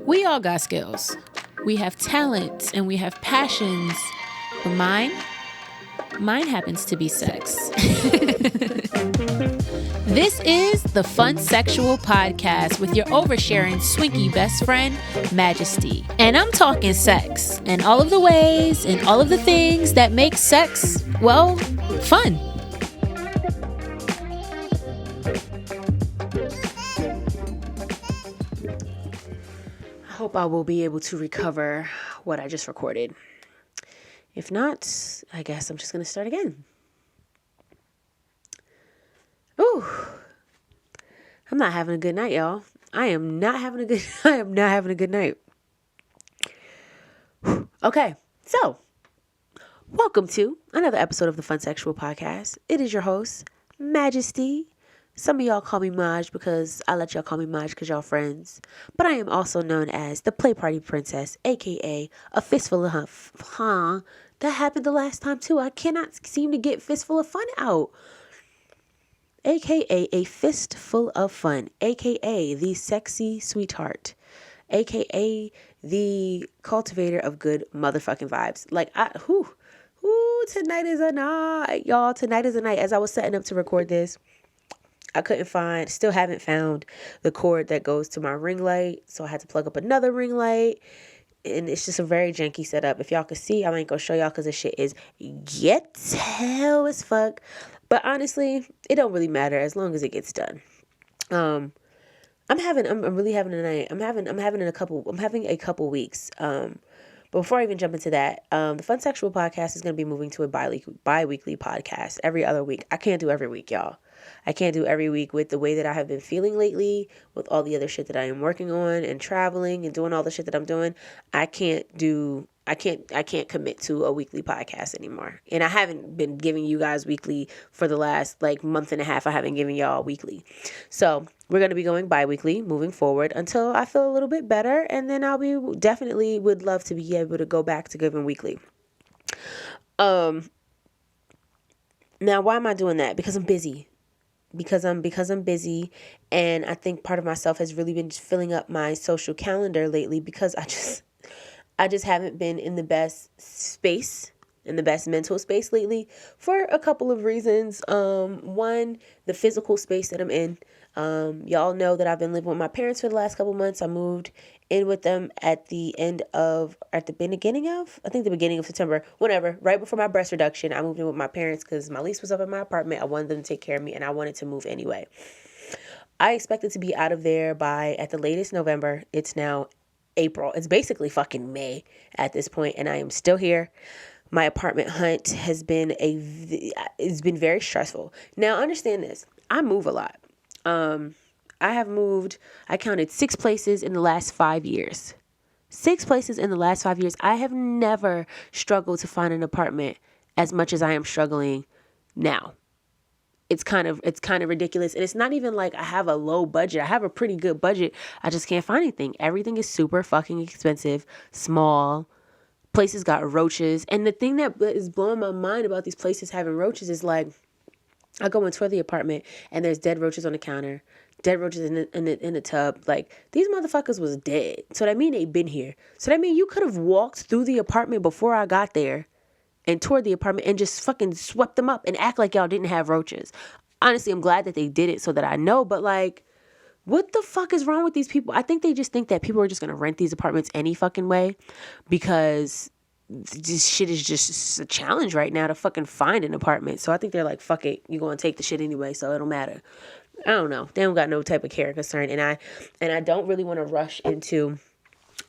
We all got skills. We have talents and we have passions. But mine happens to be sex. This is the Funsexual Podcast with your oversharing swinky best friend, Majesty. And I'm talking sex and all of the ways and all of the things that make sex, well, fun. I hope I will be able to recover what I just recorded. If not, I guess I'm just going to start again. Ooh, I'm not having a good night, y'all. I am not having a good night. Okay, so welcome to another episode of the Funsexual Podcast. It is your host, Majesty. Some of y'all call me Maj because I let y'all call me Maj because y'all friends. But I am also known as the Play Party Princess, aka a fistful of fun. That happened the last time too. I cannot seem to get fistful of fun out. AKA a fistful of fun. AKA the sexy sweetheart. AKA the cultivator of good motherfucking vibes. Tonight is a night, y'all. Tonight is a night. As I was setting up to record this, I still haven't found the cord that goes to my ring light. So I had to plug up another ring light. And it's just a very janky setup. If y'all could see, I ain't gonna show y'all because this shit is ghetto as fuck. But honestly, it don't really matter as long as it gets done. I'm really having a night. I'm having a couple weeks. But before I even jump into that, the Funsexual Podcast is going to be moving to a bi-weekly podcast every other week. I can't do every week, y'all. I can't do every week with the way that I have been feeling lately, with all the other shit that I am working on and traveling and doing all the shit that I'm doing. I can't commit to a weekly podcast anymore. And I haven't been giving you guys weekly for the last month and a half. I haven't given y'all weekly. So we're going to be going bi-weekly moving forward until I feel a little bit better. And then definitely would love to be able to go back to giving weekly. Now, why am I doing that? Because I'm busy. Because I'm busy, and I think part of myself has really been filling up my social calendar lately because I just haven't been in the best space, in the best mental space lately for a couple of reasons. One, the physical space that I'm in. Y'all know that I've been living with my parents for the last couple months. I moved in with them at the beginning of September, whenever, right before my breast reduction. I moved in with my parents because my lease was up in my apartment. I wanted them to take care of me and I wanted to move anyway. I expected to be out of there by, at the latest, November. It's now April. It's basically fucking May at this point, and I am still here. My apartment hunt has been very stressful. Now, understand this. I move a lot. I counted 6 places in the last 5 years. 6 places in the last 5 years. I have never struggled to find an apartment as much as I am struggling now. It's kind of ridiculous. And it's not even like I have a low budget. I have a pretty good budget. I just can't find anything. Everything is super fucking expensive, small. Places got roaches. And the thing that is blowing my mind about these places having roaches is I go and tour the apartment and there's dead roaches on the counter, dead roaches in the tub. These motherfuckers was dead. So that mean they been here. So that mean you could have walked through the apartment before I got there and toured the apartment and just fucking swept them up and act like y'all didn't have roaches. Honestly, I'm glad that they did it so that I know, but what the fuck is wrong with these people? I think they just think that people are just going to rent these apartments any fucking way because this shit is just a challenge right now to fucking find an apartment. So I think they're like, fuck it, you're going to take the shit anyway, so it'll matter. I don't know. They don't got no type of care or concern. And I don't really want to rush into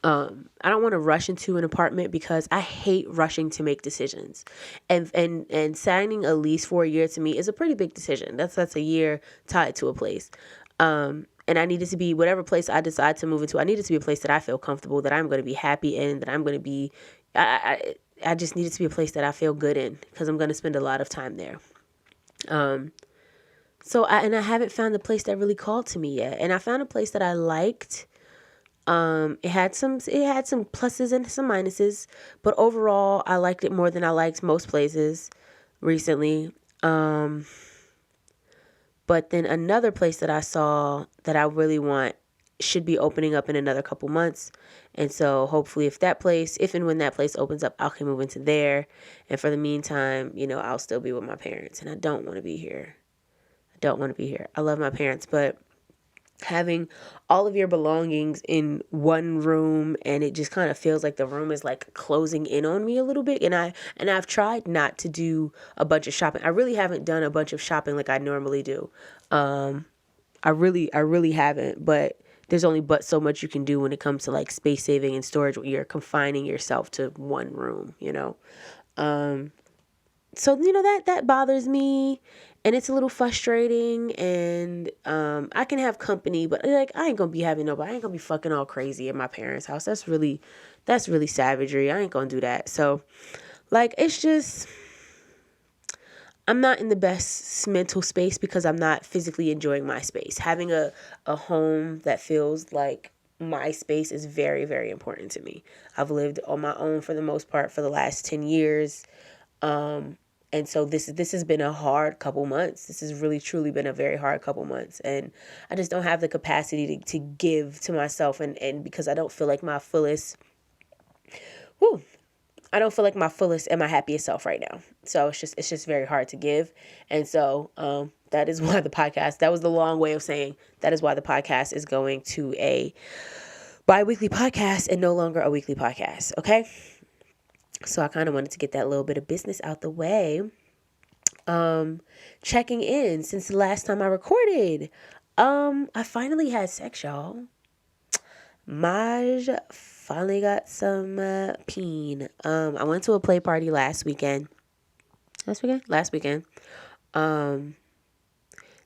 an apartment because I hate rushing to make decisions. And signing a lease for a year to me is a pretty big decision. That's a year tied to a place. And I need it to be whatever place I decide to move into. I need it to be a place that I feel comfortable, that I'm going to be happy in, that I'm going to be, I just need it to be a place that I feel good in because I'm going to spend a lot of time there. So I haven't found the place that really called to me yet. And I found a place that I liked. It had some pluses and some minuses, but overall I liked it more than I liked most places recently. But then another place that I saw that I really want should be opening up in another couple months. And so hopefully if and when that place opens up, I can move into there. And for the meantime, I'll still be with my parents. And I don't want to be here. I love my parents, but having all of your belongings in one room, and it just kind of feels like the room is like closing in on me a little bit. And I've tried not to do a bunch of shopping. I really haven't done a bunch of shopping like I normally do. I really haven't, but there's only but so much you can do when it comes to like space saving and storage when you're confining yourself to one room, So, that bothers me, and it's a little frustrating, and I can have company, but like I ain't gonna be having nobody. I ain't gonna be fucking all crazy at my parents' house. That's really savagery. I ain't gonna do that. So like it's just, I'm not in the best mental space because I'm not physically enjoying my space. Having a home that feels like my space is very, very important to me. I've lived on my own for the most part for the last 10 years. And so this has been a hard couple months. This has really, truly been a very hard couple months. And I just don't have the capacity to give to myself. And because I don't feel like my fullest, I don't feel like my fullest and my happiest self right now. So it's just very hard to give. And so that is why that was the long way of saying that is why the podcast is going to a bi-weekly podcast and no longer a weekly podcast. Okay. So I kind of wanted to get that little bit of business out the way. Checking in since the last time I recorded. I finally had sex, y'all. Maj finally got some peen. I went to a play party last weekend. Last weekend. At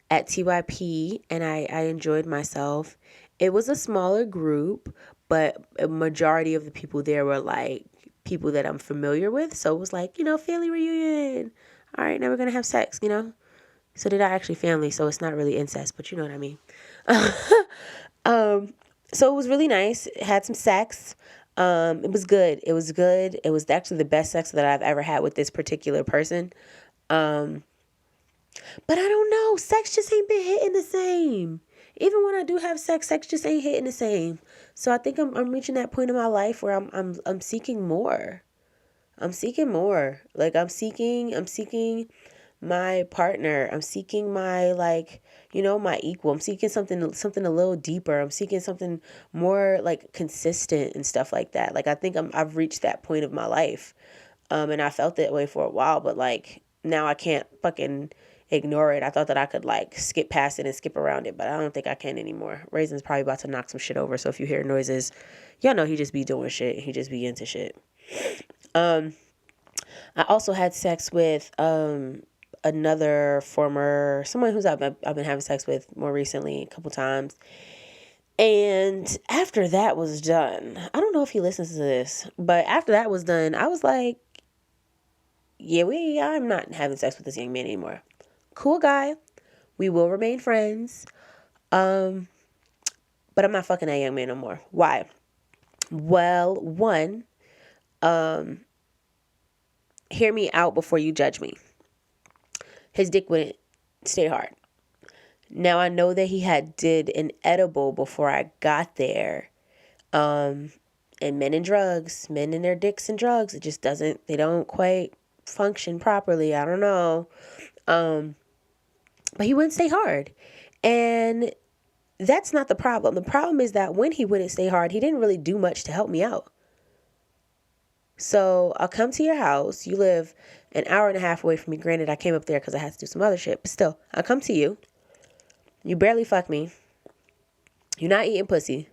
TYP, and I enjoyed myself. It was a smaller group, but a majority of the people there were like people that I'm familiar with. So it was like, family reunion. All right, now we're going to have sex, So they're not actually family, so it's not really incest, but you know what I mean. So it was really nice. It had some sex. It was good. It was actually the best sex that I've ever had with this particular person. But I don't know. Sex just ain't been hitting the same. Even when I do have sex just ain't hitting the same. So I think I'm reaching that point in my life where I'm seeking more. I'm seeking more. Like I'm seeking my partner. I'm seeking my my equal. I'm seeking something a little deeper. I'm seeking something more like consistent and stuff like that. Like I think I've reached that point of my life. And I felt that way for a while, but like now I can't fucking ignore it. I thought that I could like skip past it and skip around it, but I don't think I can anymore. Raisin's probably about to knock some shit over, so if you hear noises, y'all know he just be doing shit. He just be into shit. I also had sex with another someone who's I've been having sex with more recently a couple times. And after that was done, I don't know if he listens to this, but after that was done, I was like, I'm not having sex with this young man anymore. Cool guy. We will remain friends. But I'm not fucking that young man no more. Why? Well, one, hear me out before you judge me. His dick wouldn't stay hard. Now I know that he did an edible before I got there. And men and their dicks and drugs, they don't quite function properly. I don't know. But he wouldn't stay hard. And that's not the problem. The problem is that when he wouldn't stay hard, he didn't really do much to help me out. So I'll come to your house. You live an hour and a half away from me. Granted, I came up there because I had to do some other shit. But still, I'll come to you. You barely fuck me. You're not eating pussy.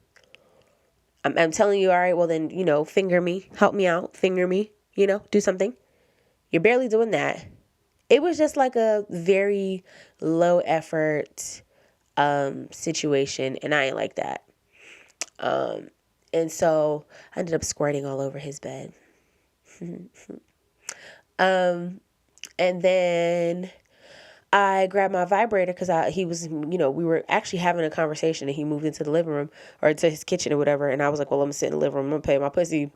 I'm telling you, all right, well then, finger me. Help me out. Finger me. Do something. You're barely doing that. It was just like a very low effort situation, and I ain't like that. And so I ended up squirting all over his bed. And then I grabbed my vibrator because he was, we were actually having a conversation, and he moved into the living room or to his kitchen or whatever. And I was like, well, I'm gonna sit in the living room. I'm gonna play my pussy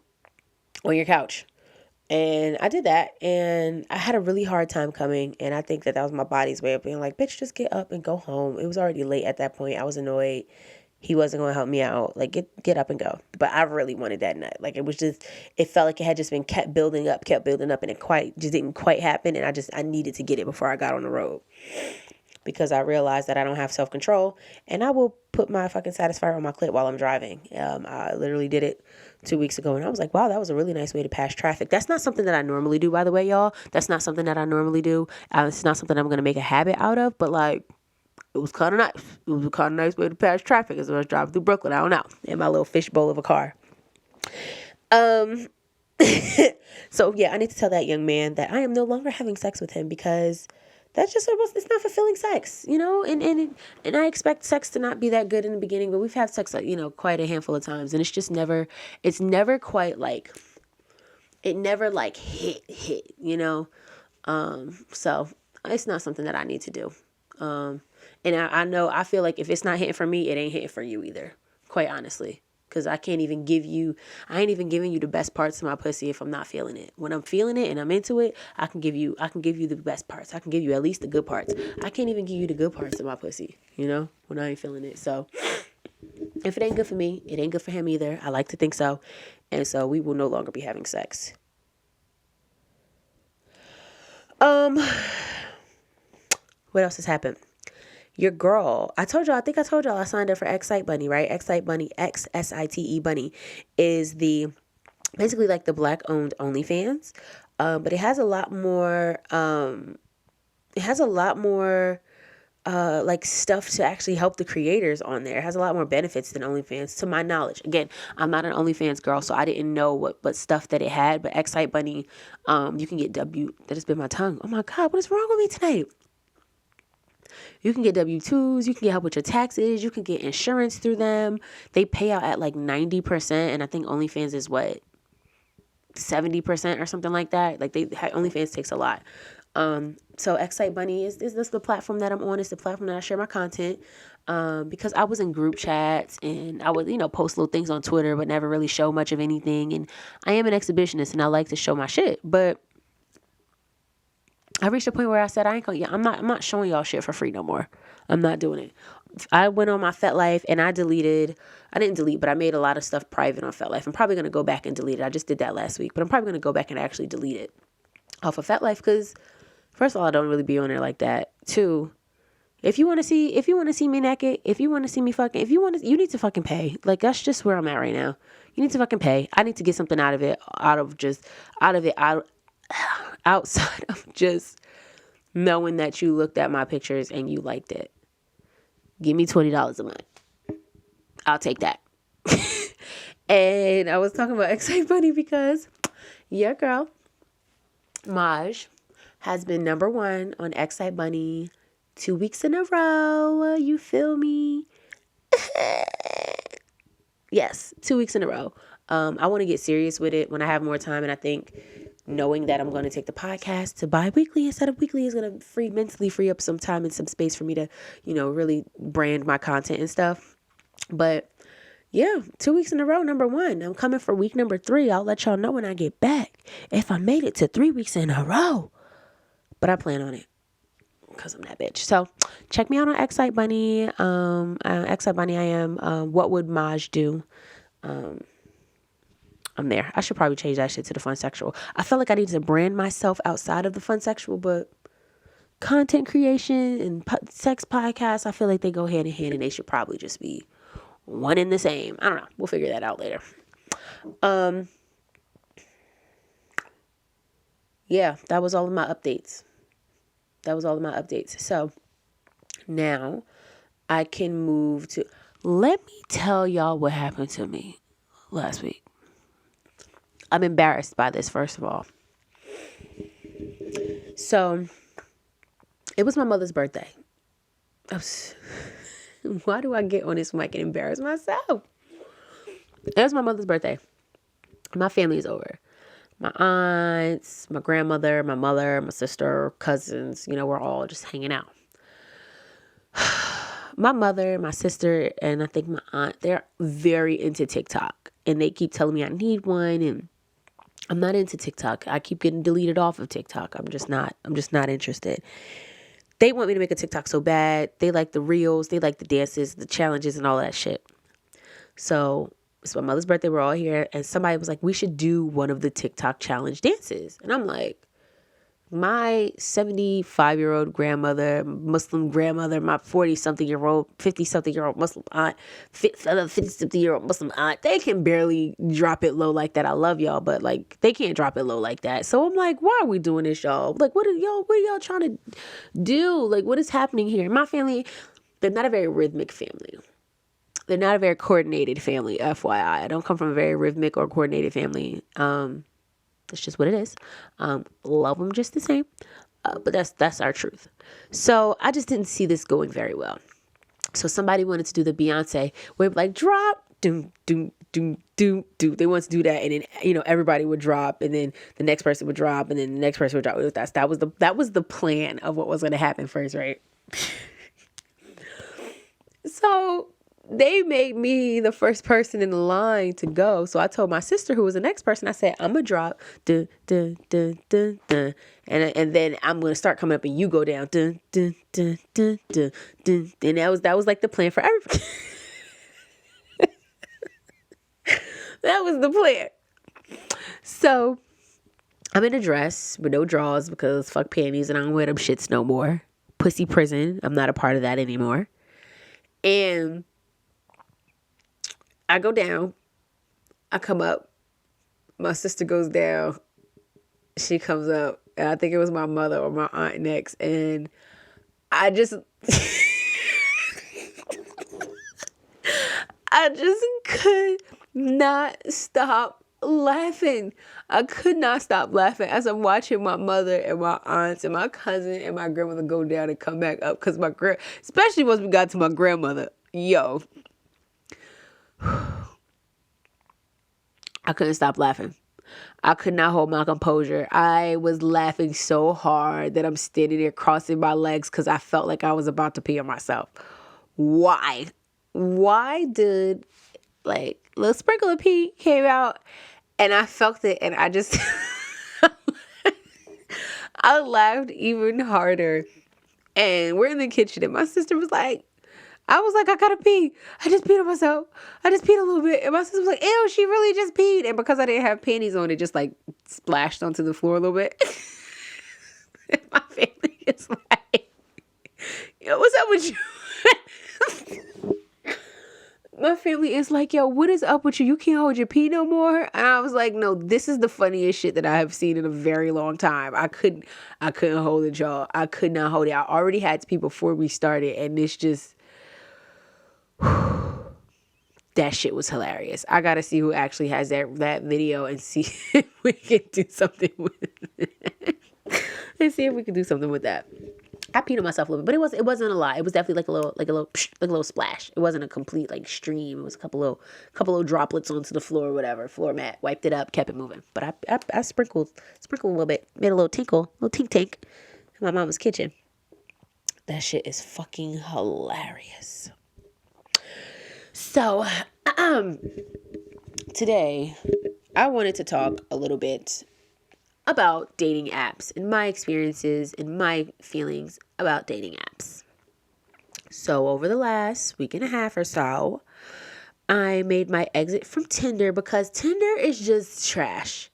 on your couch. And I did that, and I had a really hard time coming, and I think that was my body's way of being like, bitch, just get up and go home. It was already late at that point. I was annoyed. he wasn't going to help me out. Like, get up and go. But I really wanted that nut. Like, it felt like it had just been kept building up, and it just didn't quite happen. And I needed to get it before I got on the road. Because I realized that I don't have self-control. And I will put my fucking satisfier on my clit while I'm driving. I literally did it 2 weeks ago. And I was like, wow, that was a really nice way to pass traffic. That's not something that I normally do, by the way, y'all. That's not something that I normally do. It's not something I'm going to make a habit out of. But, like, it was kind of nice. It was a kind of nice way to pass traffic as I was driving through Brooklyn. I don't know. In my little fishbowl of a car. So, yeah, I need to tell that young man that I am no longer having sex with him because that's just, it's not fulfilling sex, you know? And I expect sex to not be that good in the beginning, but we've had sex, like, you know, quite a handful of times. And it's never quite like, it never like hit, you know? So it's not something that I need to do. And I feel like if it's not hitting for me, it ain't hitting for you either, quite honestly. Because I ain't even giving you the best parts of my pussy if I'm not feeling it. When I'm feeling it and I'm into it, I can give you the best parts. I can give you at least the good parts. I can't even give you the good parts of my pussy, you know, when I ain't feeling it. So if it ain't good for me, it ain't good for him either. I like to think so. And so we will no longer be having sex. What else has happened? Your girl, I think I told y'all I signed up for Excite Bunny, right? Excite Bunny, XSITE Bunny is basically like the black owned OnlyFans. But it has a lot more, like stuff to actually help the creators on there. It has a lot more benefits than OnlyFans, to my knowledge. Again, I'm not an OnlyFans girl, so I didn't know what stuff that it had. But Excite Bunny, you can get that has been my tongue. Oh my God, what is wrong with me tonight? You can get W-2s. You can get help with your taxes. You can get insurance through them. They pay out at like 90%, and I think OnlyFans is 70% or something like that. Like OnlyFans takes a lot. So Excite Bunny is this the platform that I'm on? It's the platform that I share my content. Because I was in group chats and I would, post little things on Twitter, but never really show much of anything. And I am an exhibitionist and I like to show my shit, but I reached a point where I said, I'm not showing y'all shit for free no more. I'm not doing it. I went on my FetLife and I didn't delete, but I made a lot of stuff private on FetLife. I'm probably going to go back and delete it. I just did that last week, but I'm probably going to go back and actually delete it off of FetLife because first of all, I don't really be on there like that. Two, if you want to see me naked, if you want to see me fucking, you need to fucking pay. Like that's just where I'm at right now. You need to fucking pay. I need to get something out of it, outside of just knowing that you looked at my pictures and you liked it. Give me $20 a month. I'll take that. And I was talking about Excite Bunny because your girl, Maj, has been number 1 on Excite Bunny 2 weeks in a row. You feel me? Yes, 2 weeks in a row. I want to get serious with it when I have more time, and I think knowing that I'm going to take the podcast to bi-weekly instead of weekly is going to mentally free up some time and some space for me to, really brand my content and stuff. But yeah, 2 weeks in a row, number 1. I'm coming for week number 3. I'll let y'all know when I get back if I made it to 3 weeks in a row. But I plan on it because I'm that bitch. So check me out on Excite Bunny. Excite Bunny, I am. What would Maj do? I'm there. I should probably change that shit to the Funsexual. I felt like I needed to brand myself outside of the Funsexual, but content creation and sex podcasts, I feel like they go hand in hand and they should probably just be one and the same. I don't know. We'll figure that out later. Yeah, that was all of my updates. So now I can move to, let me tell y'all what happened to me last week. I'm embarrassed by this, first of all. So it was my mother's birthday. Why do I get on this mic and embarrass myself? It was my mother's birthday. My family is over. My aunts, my grandmother, my mother, my sister, cousins, we're all just hanging out. My mother, my sister, and I think my aunt, they're very into TikTok. And they keep telling me I need one. And I'm not into TikTok. I keep getting deleted off of TikTok. I'm just not interested. They want me to make a TikTok so bad. They like the reels. They like the dances, the challenges, and all that shit. So it's my mother's birthday. We're all here. And somebody was like, we should do one of the TikTok challenge dances. And I'm like, my 75-year-old grandmother, Muslim grandmother, my 40-something-year-old, 50-something-year-old Muslim aunt, 50-something-year-old Muslim aunt, they can barely drop it low like that. I love y'all, but like they can't drop it low like that. So I'm like, why are we doing this, y'all? Like, what are y'all trying to do? Like, what is happening here? My family, they're not a very rhythmic family. They're not a very coordinated family, FYI. I don't come from a very rhythmic or coordinated family. That's just what it is. Love them just the same. But that's our truth. So I just didn't see this going very well. So somebody wanted to do the Beyonce where like drop, doom, doom, doom, doom, doom. They wanted to do that, and then everybody would drop, and then the next person would drop, and then the next person would drop. That was the plan of what was going to happen first, right? So they made me the first person in the line to go. So I told my sister, who was the next person, I said, I'm going to drop, dun, dun, dun, dun, dun. And then I'm going to start coming up and you go down, dun, dun, dun, dun, dun, dun. And that was like the plan for everybody. That was the plan. So I'm in a dress with no drawers because fuck panties and I don't wear them shits no more. Pussy prison. I'm not a part of that anymore. And I go down, I come up, my sister goes down, she comes up, and I think it was my mother or my aunt next, and I just could not stop laughing. I could not stop laughing as I'm watching my mother and my aunts and my cousin and my grandmother go down and come back up, because especially once we got to my grandmother, yo. I couldn't stop laughing. I could not hold my composure. I was laughing so hard that I'm standing there crossing my legs because I felt like I was about to pee on myself. Why? Why did like a little sprinkle of pee came out and I felt it and I just I laughed even harder. And we're in the kitchen and my sister was like, I gotta pee. I just peed on myself. I just peed a little bit. And my sister was like, ew, she really just peed. And because I didn't have panties on, it just like splashed onto the floor a little bit. And my family is like, yo, what's up with you? My family is like, yo, what is up with you? You can't hold your pee no more? And I was like, no, this is the funniest shit that I have seen in a very long time. I couldn't hold it, y'all. I could not hold it. I already had to pee before we started. And it's just... that shit was hilarious. I gotta see who actually has that video and see if we can do something with it. And see if we can do something with that. I peed on myself a little bit, but it wasn't a lot. It was definitely like a little splash. It wasn't a complete like stream. It was a couple of droplets onto the floor or whatever. Floor mat, wiped it up, kept it moving. But I sprinkled a little bit, made a little tinkle, a little tink in my mama's kitchen. That shit is fucking hilarious. So, today, I wanted to talk a little bit about dating apps and my experiences and my feelings about dating apps. So, over the last week and a half or so, I made my exit from Tinder because Tinder is just trash.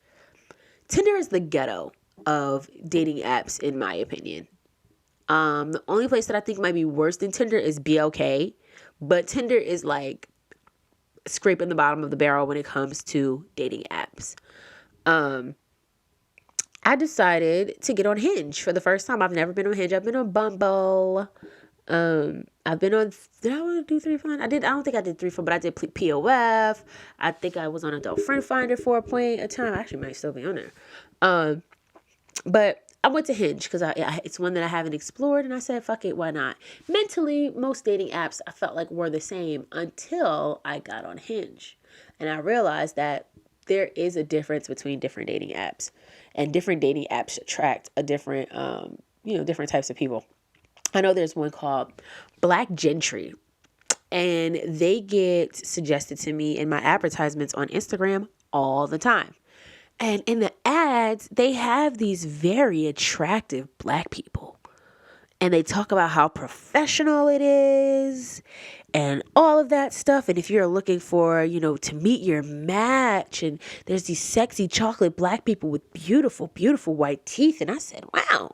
Tinder is the ghetto of dating apps, in my opinion. The only place that I think might be worse than Tinder is BLK. But Tinder is like scraping the bottom of the barrel when it comes to dating apps. I decided to get on Hinge for the first time. I've never been on Hinge. I've been on Bumble. I've been on, did I want to do 3Fun? I don't think I did 3Fun, but I did POF. I think I was on Adult Friend Finder for a point of time. I actually might still be on there. But I went to Hinge because it's one that I haven't explored, and I said, fuck it, why not? Mentally, most dating apps I felt like were the same until I got on Hinge. And I realized that there is a difference between different dating apps, and different dating apps attract a different, different types of people. I know there's one called Black Gentry, and they get suggested to me in my advertisements on Instagram all the time. And in the ads, they have these very attractive Black people. and they talk about how professional it is and all of that stuff. And if you're looking for, to meet your match, and there's these sexy chocolate black people with beautiful, beautiful white teeth. And I said, wow,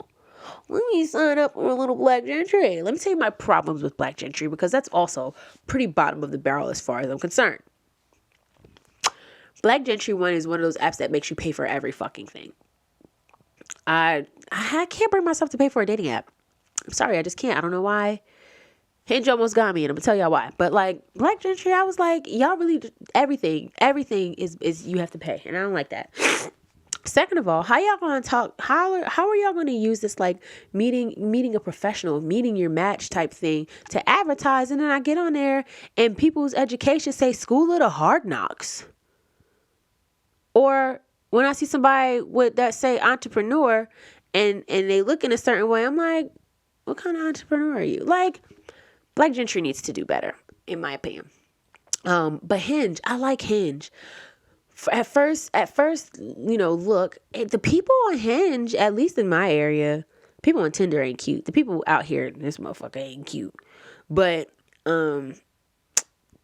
let me sign up for a little black gentry. Let me tell you my problems with black gentry, because that's also pretty bottom of the barrel as far as I'm concerned. Black Gentry One is one of those apps that makes you pay for every fucking thing. I can't bring myself to pay for a dating app. I'm sorry, I just can't. I don't know why. Hinge almost got me, and I'm gonna tell y'all why. But like Black Gentry, I was like, y'all really everything is you have to pay, and I don't like that. Second of all, how y'all gonna talk? How are y'all gonna use this like meeting a professional, meeting your match type thing to advertise, and then I get on there and people's education say School of the Hard Knocks. Or when I see somebody with that say entrepreneur and they look in a certain way, I'm like, what kind of entrepreneur are you? Like, Black Gentry needs to do better, in my opinion. But Hinge, I like Hinge. At first, look, the people on Hinge, at least in my area, people on Tinder ain't cute. The people out here, this motherfucker ain't cute. But,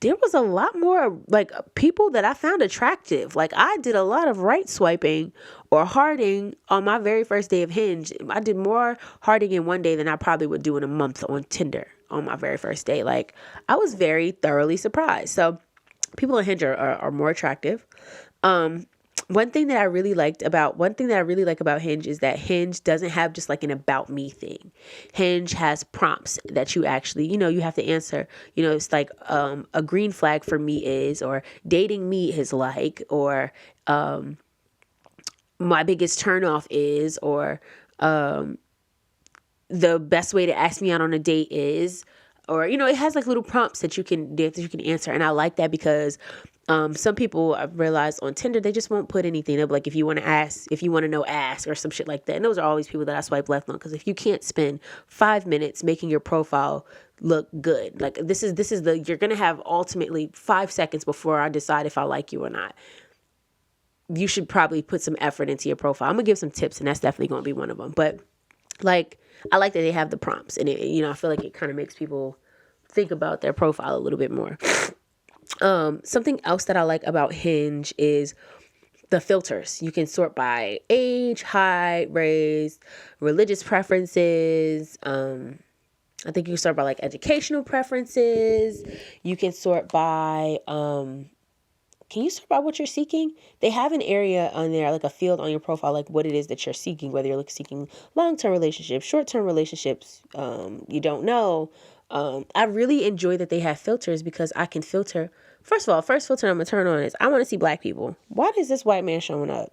there was a lot more like people that I found attractive. Like I did a lot of right swiping or hearting on my very first day of Hinge. I did more hearting in one day than I probably would do in a month on Tinder on my very first day. Like I was very thoroughly surprised. So people on Hinge are more attractive. One thing that I really like about Hinge is that Hinge doesn't have just like an about me thing. Hinge has prompts that you actually, you have to answer. It's like a green flag for me is, or dating me is like, or my biggest turnoff is, or the best way to ask me out on a date is, or it has like little prompts that you can answer, and I like that because some people I've realized on Tinder, they just won't put anything. They'll be like, if you want to know, ask, or some shit like that. And those are always people that I swipe left on, because if you can't spend 5 minutes making your profile look good, like this is you're gonna have ultimately 5 seconds before I decide if I like you or not. You should probably put some effort into your profile. I'm gonna give some tips, and that's definitely gonna be one of them. But like, I like that they have the prompts, and it, I feel like it kind of makes people think about their profile a little bit more. Something else that I like about Hinge is the filters. You can sort by age, height, race, religious preferences. I think you can sort by like educational preferences. You can sort by, can you sort by what you're seeking? They have an area on there, like a field on your profile, like what it is that you're seeking, whether you're seeking long-term relationships, short-term relationships, you don't know. I really enjoy that they have filters, because I can filter. First of all, first filter I'm going to turn on is I want to see black people. Why is this white man showing up?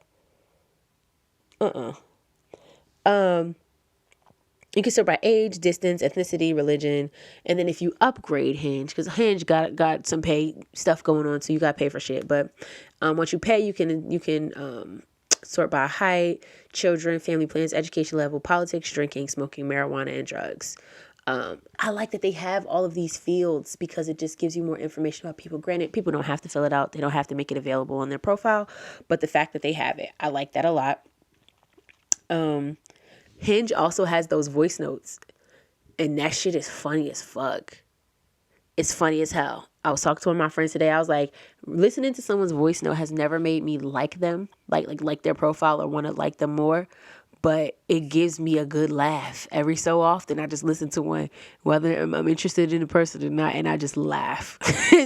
You can sort by age, distance, ethnicity, religion. And then if you upgrade Hinge, because Hinge got some pay stuff going on, so you got to pay for shit. But once you pay, you can sort by height, children, family plans, education level, politics, drinking, smoking, marijuana, and drugs. I like that they have all of these fields, because it just gives you more information about people. Granted, people don't have to fill it out. They don't have to make it available on their profile. But the fact that they have it, I like that a lot. Hinge also has those voice notes, and that shit is funny as fuck. It's funny as hell. I was talking to one of my friends today. I was like, listening to someone's voice note has never made me like them, like their profile, or want to like them more. But it gives me a good laugh. Every so often, I just listen to one, whether I'm interested in the person or not, and I just laugh.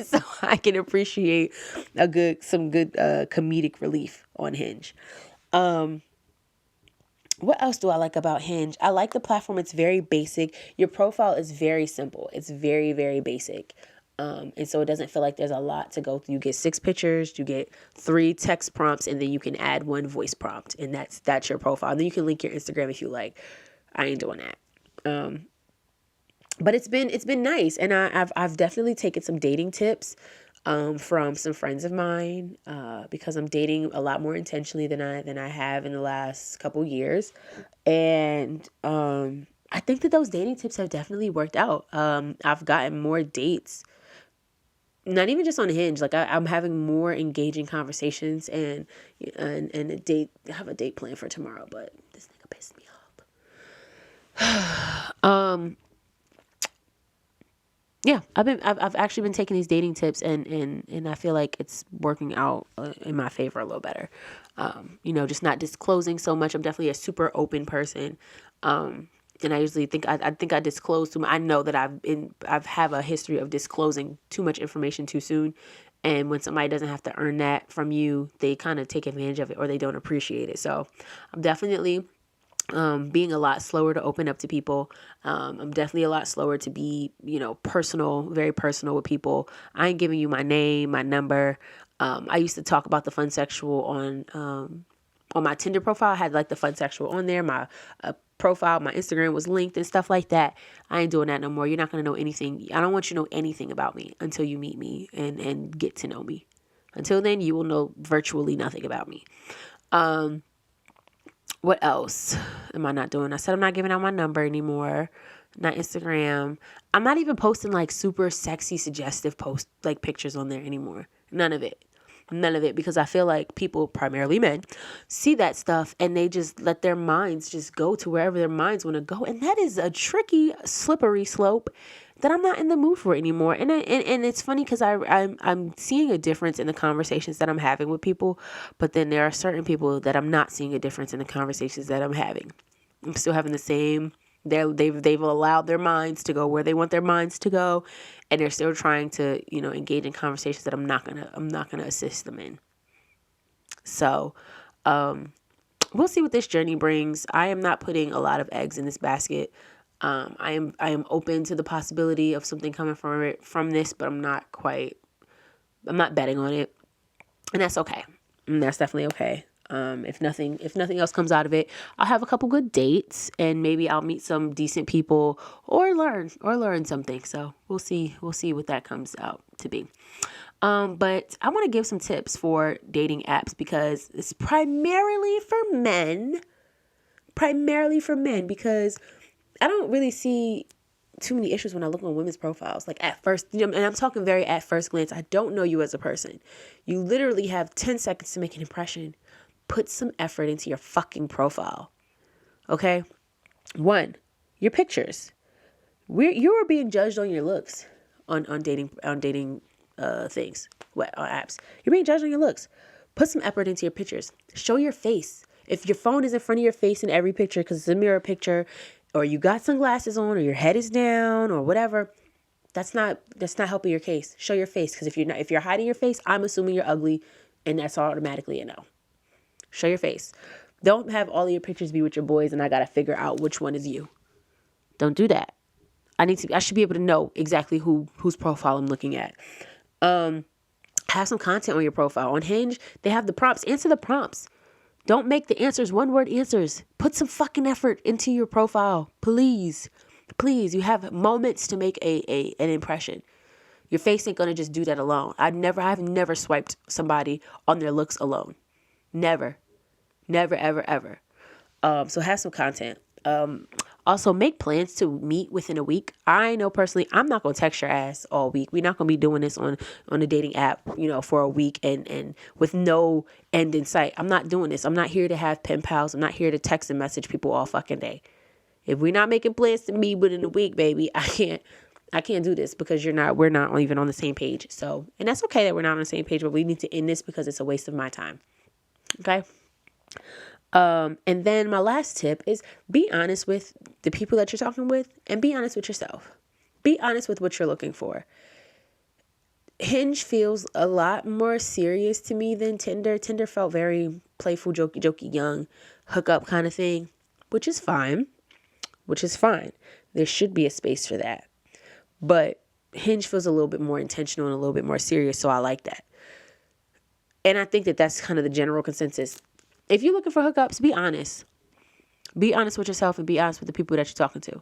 So I can appreciate some good comedic relief on Hinge. What else do I like about Hinge? I like the platform. It's very basic. Your profile is very simple. It's very, very basic. And so it doesn't feel like there's a lot to go through. You get 6 pictures, you get 3 text prompts, and then you can add 1 voice prompt, and that's your profile. And then you can link your Instagram if you like. I ain't doing that. But it's been nice, and I've definitely taken some dating tips from some friends of mine, because I'm dating a lot more intentionally than I have in the last couple years. And I think that those dating tips have definitely worked out. I've gotten more dates, not even just on Hinge. Like I'm having more engaging conversations, and a date. I have a date planned for tomorrow, but this nigga pissed me Yeah, I've actually been taking these dating tips and I feel like it's working out in my favor a little better. Just not disclosing so much. I'm definitely a super open person. And I usually think I think I disclose too much. I know that I've have a history of disclosing too much information too soon. And when somebody doesn't have to earn that from you, they kind of take advantage of it or they don't appreciate it. So I'm definitely being a lot slower to open up to people. I'm definitely a lot slower to be, personal, very personal with people. I ain't giving you my name, my number. I used to talk about the Funsexual on my Tinder profile. I had like the Funsexual on there. My profile, my Instagram was linked and stuff like that. I ain't doing that no more. You're not going to know anything. I don't want you to know anything about me until you meet me and get to know me. Until then, you will know virtually nothing about me. What else am I not doing? I said I'm not giving out my number anymore. Not Instagram. I'm not even posting like super sexy, suggestive like pictures on there anymore. None of it. Because I feel like people, primarily men, see that stuff and they just let their minds just go to wherever their minds want to go. And that is a tricky, slippery slope that I'm not in the mood for anymore. And it's funny because I'm seeing a difference in the conversations that I'm having with people, but then there are certain people that I'm not seeing a difference in the conversations that I'm having. I'm still having the same. They've allowed their minds to go where they want their minds to go, and they're still trying to engage in conversations that I'm not gonna assist them in. So, we'll see what this journey brings. I am not putting a lot of eggs in this basket. I am open to the possibility of something coming from this, but I'm not betting on it, and that's okay. And that's definitely okay. If nothing else comes out of it, I'll have a couple good dates and maybe I'll meet some decent people or learn something. So we'll see what that comes out to be. But I want to give some tips for dating apps because it's primarily for men because I don't really see too many issues when I look on women's profiles. Like at first, and I'm talking very at first glance, I don't know you as a person. You literally have 10 seconds to make an impression. Put some effort into your fucking profile. Okay? 1, your pictures. You are being judged on your looks on dating things. On apps. You're being judged on your looks. Put some effort into your pictures. Show your face. If your phone is in front of your face in every picture because it's a mirror picture, or you got sunglasses on, or your head is down, or whatever, that's not helping your case. Show your face, because if you're hiding your face, I'm assuming you're ugly, and that's automatically a no. Show your face. Don't have all of your pictures be with your boys, and I gotta figure out which one is you. Don't do that. I should be able to know exactly whose profile I'm looking at. Have some content on your profile. On Hinge, they have the prompts. Answer the prompts. Don't make the answers one-word answers. Put some fucking effort into your profile. Please. You have moments to make an impression. Your face ain't going to just do that alone. I've never swiped somebody on their looks alone. Never, ever, ever. So have some content. Also, make plans to meet within a week. I know personally, I'm not going to text your ass all week. We're not going to be doing this on a dating app, for a week and with no end in sight. I'm not doing this. I'm not here to have pen pals. I'm not here to text and message people all fucking day. If we're not making plans to meet within a week, baby, I can't do this because we're not even on the same page. So, and that's okay that we're not on the same page, but we need to end this because it's a waste of my time. Okay? And then my last tip is be honest with the people that you're talking with and be honest with yourself. Be honest with what you're looking for. Hinge feels a lot more serious to me than Tinder. Tinder felt very playful, jokey, young, hookup kind of thing, which is fine. There should be a space for that. But Hinge feels a little bit more intentional and a little bit more serious, so I like that. And I think that that's kind of the general consensus. If you're looking for hookups, be honest. Be honest with yourself and be honest with the people that you're talking to.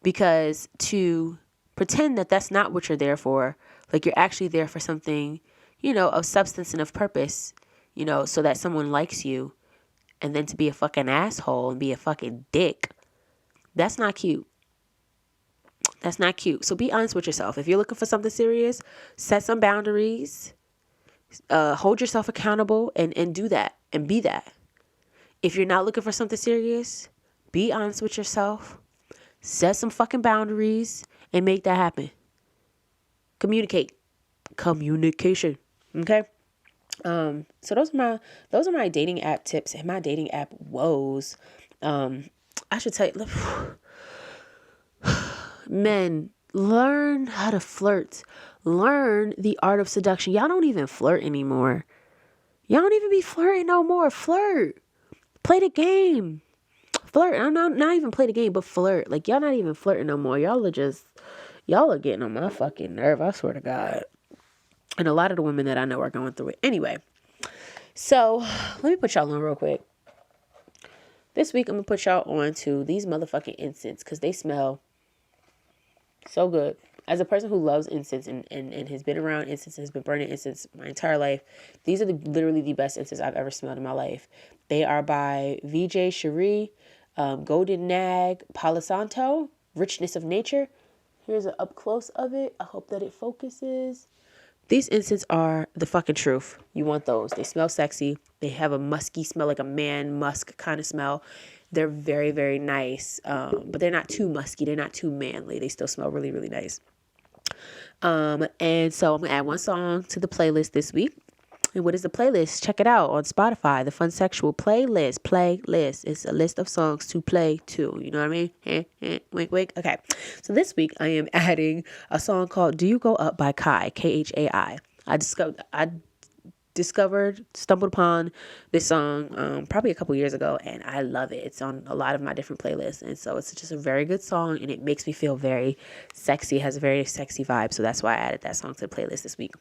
Because to pretend that that's not what you're there for, like you're actually there for something, of substance and of purpose, so that someone likes you, and then to be a fucking asshole and be a fucking dick, that's not cute. That's not cute. So be honest with yourself. If you're looking for something serious, set some boundaries, hold yourself accountable and do that and be that. If you're not looking for something serious, be honest with yourself. Set some fucking boundaries and make that happen. Communication. Okay. So those are my dating app tips and my dating app woes. I should tell you, men, learn how to flirt. Learn the art of seduction. Y'all don't even flirt anymore. Y'all don't even be flirting no more. Flirt. Play the game. Flirt. I'm not even play the game, but flirt. Like, y'all not even flirting no more. Y'all are getting on my fucking nerve. I swear to God. And a lot of the women that I know are going through it. Anyway. So, let me put y'all on real quick. This week, I'm going to put y'all on to these motherfucking incense because they smell so good. As a person who loves incense and has been around incense, has been burning incense my entire life, these are literally the best incense I've ever smelled in my life. They are by Vijaysharee, Golden Nag Palo Santo, Richness of Nature. Here's an up close of it. I hope that it focuses. These incense are the fucking truth. You want those. They smell sexy. They have a musky smell, like a man musk kind of smell. They're very, very nice. But they're not too musky. They're not too manly. They still smell really, really nice. And so I'm going to add one song to the playlist this week. And what is the playlist? Check it out on Spotify, the Funsexual Playlist. It's a list of songs to play to. You know what I mean? Wink, wink. Okay. So this week I am adding a song called Do You Go Up by Kai, Khai. I stumbled upon this song probably a couple years ago, and I love it. It's on a lot of my different playlists, and so it's just a very good song, and it makes me feel very sexy. It has a very sexy vibe, so that's why I added that song to the playlist this week.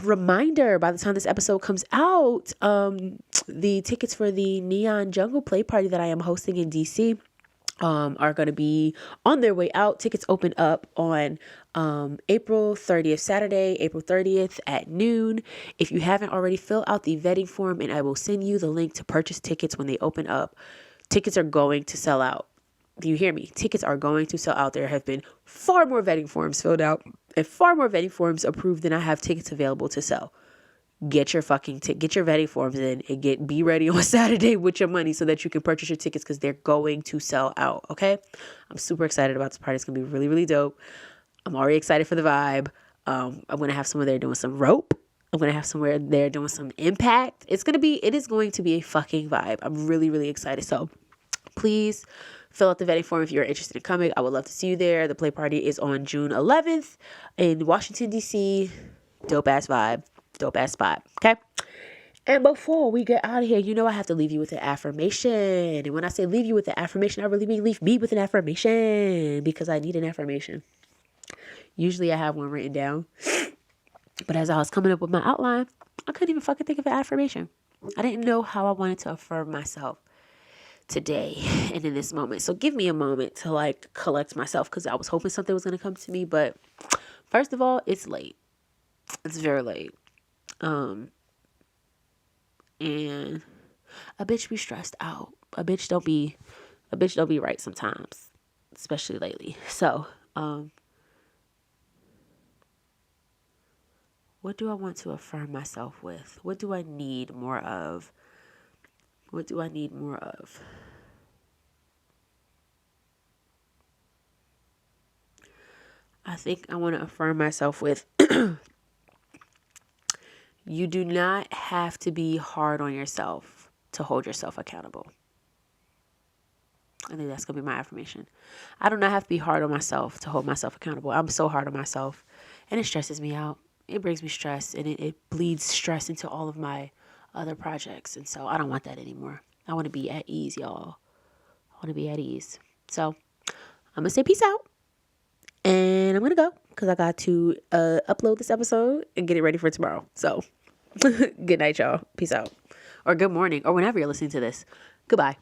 Reminder, by the time this episode comes out, the tickets for the Neon Jungle Play Party that I am hosting in DC are going to be on their way out. Tickets open up on April 30th, Saturday, April 30th at noon. If you haven't already, fill out the vetting form and I will send you the link to purchase tickets when they open up. Tickets are going to sell out. Do you hear me? Tickets are going to sell out. There have been far more vetting forms filled out and far more vetting forms approved than I have tickets available to sell. Get your vetting forms in and be ready on Saturday with your money so that you can purchase your tickets because they're going to sell out. Okay. I'm super excited about this party. It's going to be really, really dope. I'm already excited for the vibe. I'm going to have someone there doing some rope. I'm going to have somewhere there doing some impact. It is going to be a fucking vibe. I'm really, really excited. So please fill out the vetting form if you're interested in coming. I would love to see you there. The play party is on June 11th in Washington, D.C. Dope ass vibe. Dope ass spot. Okay. And before we get out of here, I have to leave you with an affirmation. And when I say leave you with an affirmation, I really mean leave me with an affirmation because I need an affirmation. Usually I have one written down. But as I was coming up with my outline, I couldn't even fucking think of an affirmation. I didn't know how I wanted to affirm myself today and in this moment. So give me a moment to collect myself because I was hoping something was going to come to me. But first of all, it's late. It's very late. And a bitch be stressed out. A bitch don't be right sometimes, especially lately. So, what do I want to affirm myself with? What do I need more of? I think I want to affirm myself with you do not have to be hard on yourself to hold yourself accountable. I think that's going to be my affirmation. I do not have to be hard on myself to hold myself accountable. I'm so hard on myself and it stresses me out. It brings me stress and it bleeds stress into all of my other projects. And so I don't want that anymore. I want to be at ease, y'all. I want to be at ease. So I'm going to say peace out and I'm going to go because I got to upload this episode and get it ready for tomorrow. So good night, y'all. Peace out. Or good morning or whenever you're listening to this. Goodbye.